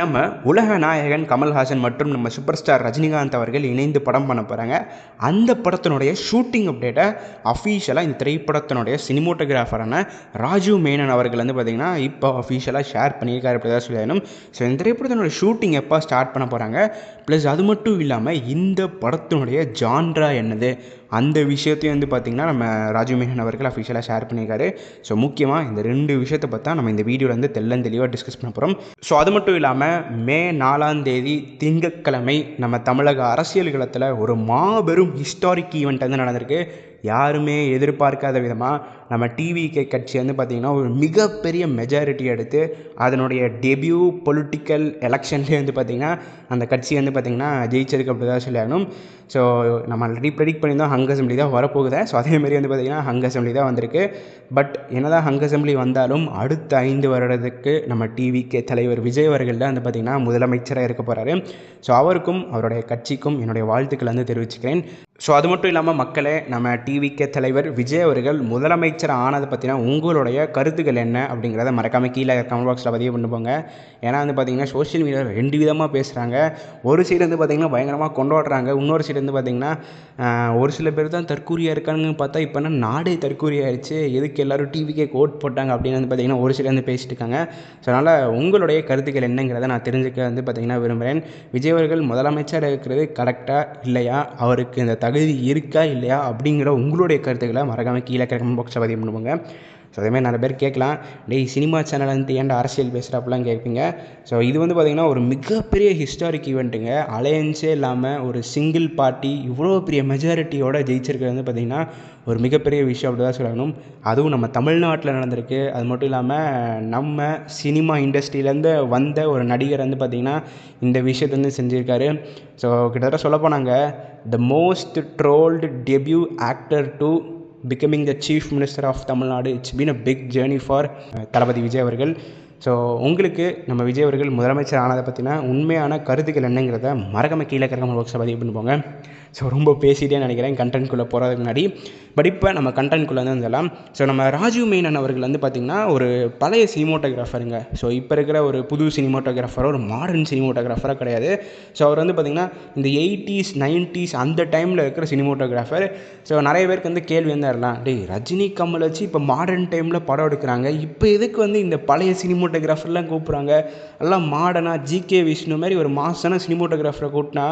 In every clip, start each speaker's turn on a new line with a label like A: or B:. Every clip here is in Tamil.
A: நம்ம உலக நாயகன் கமல்ஹாசன் மற்றும் நம்ம சூப்பர் ஸ்டார் ரஜினிகாந்த் அவர்கள் இணைந்து படம் பண்ண போகிறாங்க. அந்த படத்தினுடைய ஷூட்டிங் அப்டேட்டை அஃபீஷியலாக இந்த திரைப்படத்தினுடைய சினிமோட்டோகிராஃபரான ராஜீவ் மேனன் அவர்கள் வந்து பார்த்திங்கன்னா இப்போ அஃபீஷியலாக ஷேர் பண்ணியிருக்காரு அப்படி தான் சொல்லணும். ஸோ இந்த திரைப்படத்தினுடைய ஷூட்டிங் எப்போ ஸ்டார்ட் பண்ண போகிறாங்க, ப்ளஸ் அது மட்டும் இல்லாமல் இந்த படத்தினுடைய ஜான்ரா என்னது, அந்த விஷயத்தையும் வந்து பார்த்திங்கன்னா நம்ம ராஜீவ் மேனன் அவர்கள் அஃபிஷியலாக ஷேர் பண்ணியிருக்காரு. ஸோ முக்கியமாக இந்த 2 விஷயத்தை பார்த்தா நம்ம இந்த வீடியோவில் வந்து தெளிவாக டிஸ்கஸ் பண்ண போகிறோம். ஸோ அது மட்டும் இல்லாமல் மே 4 திங்கட்கிழமை நம்ம தமிழக அரசியல் களத்தில் ஒரு மாபெரும் ஹிஸ்டாரிக் ஈவெண்ட் வந்து நடந்திருக்கு. யாருமே எதிர்பார்க்காத விதமாக நம்ம டிவிகே கட்சி வந்து பார்த்திங்கன்னா ஒரு மிகப்பெரிய மெஜாரிட்டி எடுத்து அதனுடைய டெபியூ பொலிட்டிக்கல் எலெக்ஷன்லேயே வந்து பார்த்திங்கன்னா அந்த கட்சி வந்து பார்த்திங்கன்னா ஜெயிச்சிருக்கு அப்படி தான் சொல்லணும். ஸோ நம்ம ஆல்ரெடி ப்ரெடிக்ட் பண்ணியிருந்தோம் ஹங் அசம்பிளி தான் வரப்போகுது. ஸோ அதேமாரி வந்து பார்த்திங்கன்னா ஹங் அசம்பிளி தான் வந்திருக்கு. பட் என்னதான் ஹங் அசம்பிளி வந்தாலும் அடுத்த 5 வருடத்துக்கு நம்ம டிவிகே தலைவர் விஜய் அவர்கள் தான் வந்து பார்த்திங்கன்னா முதலமைச்சராக இருக்க போகிறாரு. ஸோ அவருக்கும் அவருடைய கட்சிக்கும் என்னுடைய வாழ்த்துக்கள் வந்து தெரிவிச்சுக்கிறேன். ஸோ அது மட்டும் இல்லாமல் மக்களே, நம்ம டிவிகே தலைவர் விஜய் அவர்கள் முதலமைச்சர் ஆனதை பற்றினா உங்களுடைய கருத்துக்கள் என்ன அப்படிங்கிறத மறக்காமல் கீழே கமெண்ட் பாக்ஸில் பதிவு பண்ணி போங்க. ஏன்னா வந்து பார்த்திங்கன்னா சோஷியல் மீடியாவில் 2 விதமாக பேசுகிறாங்க. ஒரு சைடு வந்து பார்த்திங்கன்னா பயங்கரமாக கொண்டாடுறாங்க, இன்னொரு சைடு வந்து பார்த்திங்கன்னா ஒரு சில பேர் தான் தற்கூரியாக இருக்காங்கன்னு பார்த்தா இப்போ என்ன நாடே தற்கூரியாகிடுச்சு, எதுக்கு எல்லோரும் டிவிகே ஓட் போட்டாங்க அப்படின்னு வந்து பார்த்திங்கன்னா ஒரு சைடு வந்து பேசிட்டு இருக்காங்க. ஸோ அதனால் உங்களுடைய கருத்துக்கள் என்னங்கிறத நான் தெரிஞ்சுக்க வந்து பார்த்திங்கன்னா விரும்புகிறேன். விஜய் அவர்கள் முதலமைச்சர் இருக்கிறது கரெக்டாக இல்லையா, அவருக்கு இந்த தகுதி இருக்கா இல்லையா அப்படிங்கிற உங்களுடைய கருத்துக்களை மறக்காமல் கீழே கமெண்ட் பாக்ஸில் பதிவு பண்ணுவாங்க. ஸோ அதேமாதிரி நிறைய பேர் கேட்கலாம், டேய் சினிமா சேனல் வந்து ஏன்டா அரசியல் பேசுகிறப்பெல்லாம் கேட்பீங்க. ஸோ இது வந்து பார்த்திங்கன்னா ஒரு மிகப்பெரிய ஹிஸ்டாரிக் ஈவெண்ட்டுங்க. அலையன்ஸே இல்லாமல் ஒரு சிங்கிள் பார்ட்டி இவ்வளோ பெரிய மெஜாரிட்டியோட ஜெயிச்சிருக்கிறது வந்து பார்த்திங்கன்னா ஒரு மிகப்பெரிய விஷயம் அப்படி தான் சொல்லணும். அதுவும் நம்ம தமிழ்நாட்டில் நடந்திருக்கு. அது மட்டும் இல்லாமல் நம்ம சினிமா இண்டஸ்ட்ரியிலேருந்து வந்த ஒரு நடிகர் வந்து பார்த்திங்கன்னா இந்த விஷயத்தை வந்து செஞ்சுருக்காரு. ஸோ கிட்டத்தட்ட சொல்ல போனாங்க the most trolled debut actor to becoming the chief minister of Tamil Nadu. It's been a big journey for தளபதி விஜய் அவர்கள். ஸோ உங்களுக்கு நம்ம விஜய் அவர்கள் முதலமைச்சர் ஆனதை பற்றினா உண்மையான கருத்துக்கள் என்னங்கிறத மறக்காம கீழே கமெண்ட் பாக்ஸில் பதிவு பண்ணி போங்க. ஸோ ரொம்ப பேசிகிட்டே நினைக்கிறேன் கண்டென்ட்குள்ளே போகிறதுக்கு முன்னாடி. பட் இப்போ நம்ம கண்டென்ட்குள்ளே வந்து வந்துடலாம். ஸோ நம்ம ராஜீவ் மேனன் அவர்கள் வந்து பார்த்திங்கன்னா ஒரு பழைய சினிமோட்டோகிராஃபருங்க. ஸோ இப்போ இருக்கிற ஒரு புது சினிமோட்டோகிராஃபரோ ஒரு மாடர்ன் சினிமோட்டோகிராஃபராக கிடையாது. ஸோ அவர் வந்து பார்த்திங்கன்னா இந்த 80s 90s அந்த டைமில் இருக்கிற சினிமோட்டோகிராஃபர். ஸோ நிறைய பேருக்கு வந்து கேள்வி வந்து வரலாம், டேய் ரஜினி கமல் வச்சு இப்போ மாடர்ன் டைமில் படம் எடுக்கிறாங்க, இப்போ எதுக்கு வந்து இந்த பழைய சினிமோட்டோகிராஃபர்லாம் கூப்பிட்றாங்க, எல்லாம் மாடர்னாக ஜிகே விஷ்ணு மாதிரி ஒரு மாசான சினிமோட்டோகிராஃபரை கூட்டினா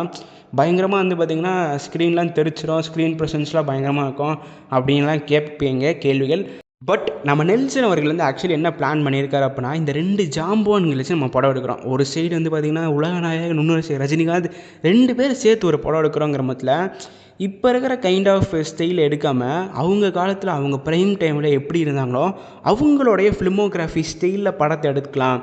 A: பயங்கரமாக வந்து பார்த்திங்கன்னா ஸ்க்ரீன்லாம் தெரிச்சிடும், ஸ்க்ரீன் ப்ரெசன்ஸ்லாம் பயங்கரமாக இருக்கும் அப்படின்லாம் கேட்பீங்க கேள்விகள். பட் நம்ம நெல்சன் அவர்கள் வந்து ஆக்சுவலி என்ன பிளான் பண்ணியிருக்காரு அப்படின்னா, இந்த 2 ஜாம்பவான்களை வச்சு நம்ம படம் எடுக்கிறோம். ஒரு சைடு வந்து பார்த்திங்கன்னா உலகநாயகன், இன்னொரு சைடு ரஜினிகாந்த், 2 பேர் சேர்த்து ஒரு படம் எடுக்கிறோங்கிற மத்தியில் இப்போ இருக்கிற கைண்ட் ஆஃப் ஸ்டைல் எடுக்காமல் அவங்க காலத்தில் அவங்க ப்ரைம் டைமில் எப்படி இருந்தாங்களோ அவங்களுடைய ஃபிலிமோகிராஃபி ஸ்டைலில் படத்தை எடுக்கலாம்.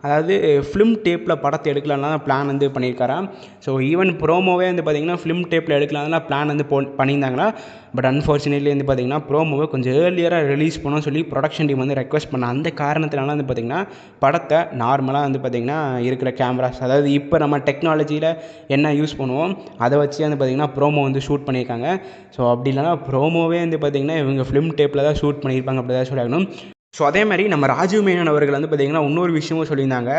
A: அதாவது ஃபிலிம் டேப்பில் படத்தை எடுக்கலாம்லாம் பிளான் வந்து பண்ணியிருக்காராம். ஸோ ஈவன் ப்ரோமோவே வந்து பார்த்திங்கன்னா ஃபிலிம் டேப்பில் எடுக்கலாம்லாம் பிளான் வந்து பண்ணியிருந்தாங்களா. பட் அன்ஃபார்ச்சுனேட்லி வந்து பார்த்திங்கன்னா ப்ரோமோவை கொஞ்சம் ஏர்லியராக ரிலீஸ் பண்ணணும்னு சொல்லி ப்ரொடக்ஷன் டீம் வந்து ரெக்வஸ்ட் பண்ண அந்த காரணத்தினால வந்து பார்த்திங்கன்னா படத்தை நார்மலாக வந்து பார்த்திங்கன்னா இருக்கிற கேமராஸ், அதாவது இப்போ நம்ம டெக்னாலஜியில் என்ன யூஸ் பண்ணுவோம் அதை வச்சு வந்து பார்த்திங்கன்னா ப்ரோமோ வந்து ஷூட் பண்ணியிருக்காங்க. ஸோ அப்படி இல்லைனா ப்ரோமோவே வந்து பார்த்திங்கன்னா இவங்க ஃபிலிம் டேப்பில் தான் ஷூட் பண்ணியிருப்பாங்க அப்படி தான் சொல்லணும். ஸோ அதே மாதிரி நம்ம ராஜீவ் மேனன் அவர்கள் வந்து பார்த்திங்கன்னா இன்னொரு விஷயமும் சொல்லியிருந்தாங்க.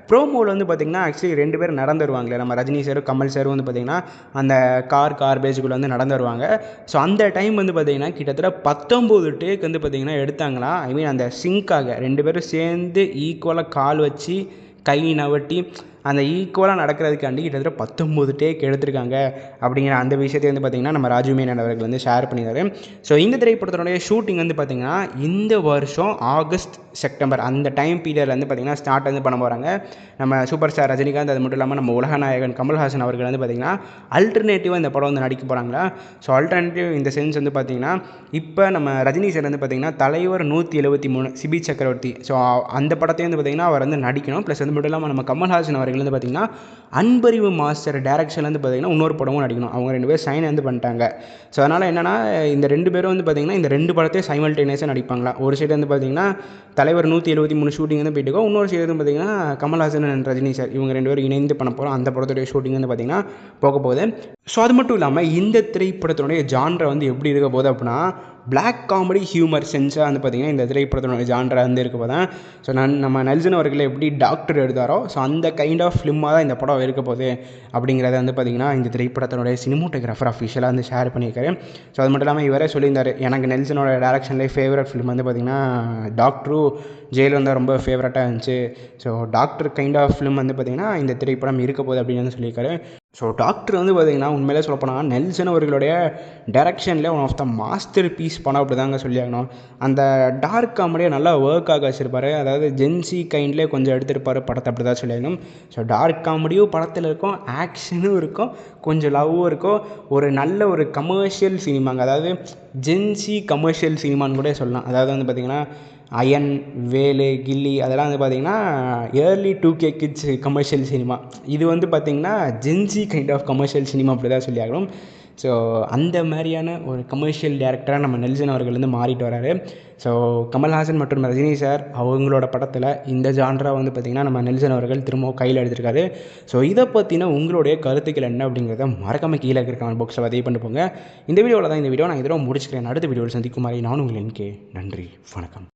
A: ப்ரோமோவில் வந்து பார்த்திங்கன்னா ஆக்சுவலி 2 பேர் நடந்து வருவாங்களே, நம்ம ரஜினி சாரும் கமல் சாரும் வந்து பார்த்திங்கன்னா அந்த கார்பேஜுக்குள்ளே வந்து நடந்து வருவாங்க. ஸோ அந்த டைம் வந்து பார்த்திங்கன்னா கிட்டத்தட்ட 19 டேக் வந்து பார்த்திங்கன்னா எடுத்தாங்களா. ஐ மீன் அந்த சிங்காக 2 பேரும் சேர்ந்து ஈக்குவலாக கால் வச்சு கை நவட்டி அந்த ஈக்குவலாக நடக்கிறதுக்காண்டி கிட்டத்தட்ட 19 டேக் எடுத்திருக்காங்க அப்படிங்கிற அந்த விஷயத்தை வந்து பார்த்திங்கன்னா நம்ம ராஜீவ் மேனன் அவர்கள் வந்து ஷேர் பண்ணியிருந்தாரு. ஸோ இந்த திரைப்படத்தினுடைய ஷூட்டிங் வந்து பார்த்திங்கன்னா இந்த வருஷம் ஆகஸ்ட் செப்டம்பர் அந்த டைம் பீரியடில் வந்து பார்த்திங்கன்னா ஸ்டார்ட் வந்து பண்ண போகிறாங்க. நம்ம சூப்பர் ஸ்டார் ரஜினிகாந்த், அது மட்டும் இல்லாமல் நம்ம உலகநாயகன் கமல்ஹாசன் அவர்கள் வந்து பார்த்திங்கன்னா அல்டர்னேட்டிவாக இந்த படம் வந்து நடிக்க போகிறாங்களா. ஸோ அல்டர்னேட்டிவ் இந்த சென்ஸ் வந்து பார்த்திங்கன்னா இப்போ நம்ம ரஜினி சார் வந்து பார்த்திங்கன்னா தலைவர் 173 சிபி சக்கரவர்த்தி, ஸோ அந்த படத்தையும் வந்து பார்த்திங்கன்னா அவர் வந்து நடிக்கணும். ப்ளஸ் அது மட்டும் இல்லாமல் நம்ம கமல்ஹாசன் அவர்கள் வந்து பார்த்திங்கன்னா அன்பறிவு மாஸ்டர் டேரக்ஷன் வந்து பார்த்திங்கன்னா இன்னொரு படமும் நடிக்கணும். அவங்க 2 பேர் சைன் வந்து பண்ணிட்டாங்க. ஸோ அதனால் என்னென்னா இந்த 2 பேரும் வந்து பார்த்திங்கன்னா இந்த 2 படத்தையும் சைமல்டேனியஸாக நடிப்பாங்களா. ஒரு சைடு வந்து பார்த்திங்கன்னா தலைவர் 173 ஷூட்டிங் வந்து போயிட்டு இருக்கோம், இன்னொரு சைடு வந்து பார்த்திங்கன்னா கமல்ஹாசன் அண்ட் ரஜினி சார் இவங்க 2 பேரும் இணைந்து பண்ண போகிறோம். அந்த படத்துடைய ஷூட்டிங் வந்து பார்த்திங்கன்னா போக போகுது. ஸோ அது மட்டும் இல்லாமல் இந்த திரைப்படத்தினுடைய ஜான்ரை வந்து எப்படி இருக்க போகுது அப்படின்னா பிளாக் காமெடி ஹியூமர் சென்ஸாக வந்து பார்த்திங்கன்னா இந்த திரைப்படத்தினுடைய ஜான்ரா வந்து இருக்க போதான். ஸோ நம்ம நெல்சன் அவர்கள் எப்படி டாக்டர் எடுத்தாரோ ஸோ அந்த கைண்ட் ஆஃப் ஃபிலிமாக தான் இந்த படம் இருக்க போகுது அப்படிங்கிறத வந்து பார்த்திங்கன்னா இந்த திரைப்படத்தினுடைய சினிமோட்டோகிராஃபர் அஃபிஷியலாக வந்து ஷேர் பண்ணியிருக்காரு. ஸோ அது மட்டும் இல்லாமல் இவரே சொல்லியிருந்தார், எனக்கு நெல்சனோட டேரக்ஷன்லேயே ஃபேவரட் ஃபிலிம் வந்து பார்த்திங்கன்னா டாக்டரும் ஜெயிலும் வந்து ரொம்ப ஃபேவரட்டாக இருந்துச்சு. So Doctor kind of film வந்து பார்த்திங்கன்னா இந்த திரைப்படம் இருக்க போகுது அப்படின்னு வந்து சொல்லியிருக்காரு. ஸோ டாக்டர் வந்து பார்த்திங்கன்னா உண்மையிலே சொல்லப்போனால் நெல்சன் அவர்களுடைய டைரக்ஷனில் one of the masterpiece படம் அப்படி தாங்க சொல்லியாகணும். அந்த டார்க் காமெடியை நல்லா ஒர்க் ஆக வச்சுருப்பார். அதாவது ஜென்சி கைண்ட்லேயே கொஞ்சம் எடுத்திருப்பார் படத்தை, அப்படி தான் சொல்லியாகணும். ஸோ டார்க் காமெடியும் படத்தில் இருக்கும், ஆக்ஷனும் இருக்கும், கொஞ்சம் லவ்வும் இருக்கும், ஒரு நல்ல ஒரு கமர்ஷியல் சினிமாங்க. அதாவது ஜென்சி கமர்ஷியல் சினிமான்னு கூட சொல்லலாம். அதாவது வந்து பார்த்திங்கன்னா அயன், வேலு, கில்லி அதெல்லாம் வந்து பார்த்திங்கன்னா early 2K kids commercial cinema. இது வந்து பார்த்திங்கன்னா ஜென்சி கைண்ட் ஆஃப் கமர்ஷியல் சினிமா அப்படி தான் சொல்லி ஆகணும். ஸோ அந்த மாதிரியான ஒரு கமர்ஷியல் டேரக்டராக நம்ம நெல்சன் அவர்கள் வந்து மாறிட்டு வராரு. ஸோ கமல்ஹாசன் மற்றும் ரஜினி சார் அவங்களோட படத்தில் இந்த ஜான்ரா வந்து பார்த்திங்கன்னா நம்ம நெல்சன் அவர்கள் திரும்பவும் கையில் எடுத்திருக்காரு. ஸோ இதை பற்றின உங்களுடைய கருத்துக்கள் என்ன அப்படிங்கிறத மறக்காமல் கீழே இருக்கிற கமெண்ட் பாக்ஸில் பதிவு பண்ணி போங்க. இந்த வீடியோவில் தான் இந்த வீடியோ நான் இதோட முடிச்சுக்கிறேன். அடுத்த வீடியோவில் சந்திக்கும் மாதிரி நான் உங்கள் NK. நன்றி, வணக்கம்.